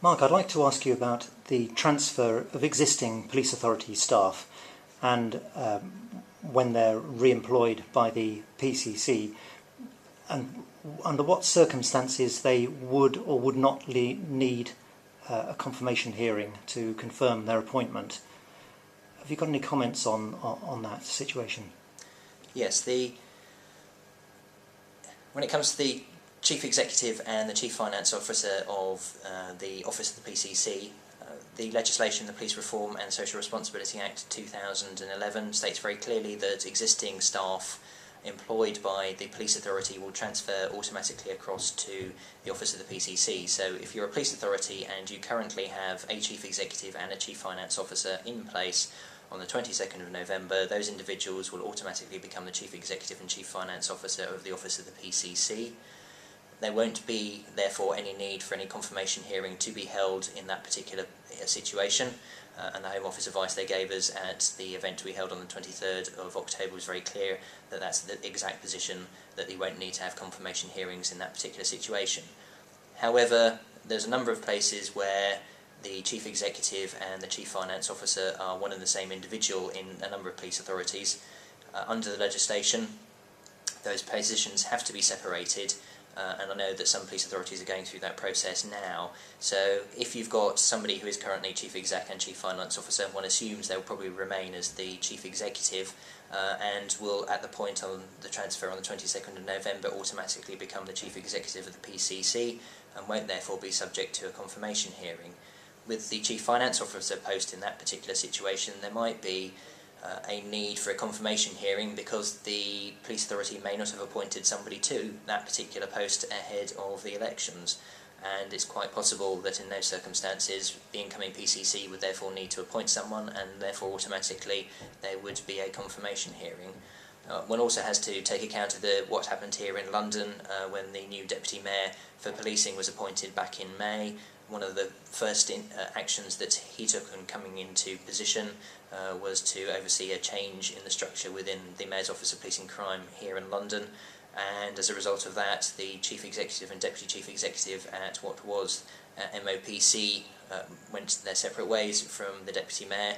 Mark, I'd like to ask you about the transfer of existing police authority staff and when they're re-employed by the PCC, and under what circumstances they would or would not need a confirmation hearing to confirm their appointment. Have you got any comments on that situation? Yes, when it comes to the Chief Executive and the Chief Finance Officer of the Office of the PCC, the legislation, the Police Reform and Social Responsibility Act 2011 states very clearly that existing staff employed by the police authority will transfer automatically across to the Office of the PCC. So if you're a police authority and you currently have a Chief Executive and a Chief Finance Officer in place, on the 22nd of November, those individuals will automatically become the Chief Executive and Chief Finance Officer of the Office of the PCC. There won't be, therefore, any need for any confirmation hearing to be held in that particular situation, and the Home Office advice they gave us at the event we held on the 23rd of October was very clear that that's the exact position, that they won't need to have confirmation hearings in that particular situation. However, there's a number of places where the Chief Executive and the Chief Finance Officer are one and the same individual in a number of police authorities. Under the legislation, those positions have to be separated, and I know that some police authorities are going through that process now. So if you've got somebody who is currently Chief Exec and Chief Finance Officer, one assumes they'll probably remain as the Chief Executive and will, at the point on the transfer on the 22nd of November, automatically become the Chief Executive of the PCC and won't therefore be subject to a confirmation hearing. With the Chief Finance Officer post in that particular situation, there might be a need for a confirmation hearing because the police authority may not have appointed somebody to that particular post ahead of the elections, and it's quite possible that in those circumstances the incoming PCC would therefore need to appoint someone, and therefore automatically there would be a confirmation hearing. One also has to take account of what happened here in London when the new Deputy Mayor for Policing was appointed back in May. One of the first actions that he took in coming into position was to oversee a change in the structure within the Mayor's Office of Policing Crime here in London, and as a result of that the Chief Executive and Deputy Chief Executive at what was MOPC went their separate ways from the Deputy Mayor,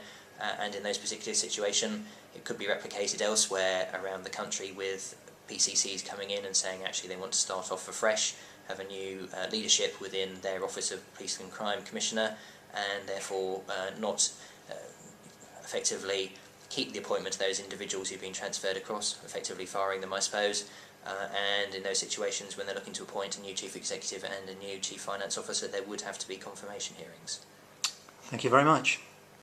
and in those particular situations it could be replicated elsewhere around the country with PCCs coming in and saying actually they want to start off afresh, have a new leadership within their Office of Police and Crime Commissioner, and therefore not effectively keep the appointment of those individuals who've been transferred across, effectively firing them, I suppose. And in those situations when they're looking to appoint a new Chief Executive and a new Chief Finance Officer, there would have to be confirmation hearings. Thank you very much.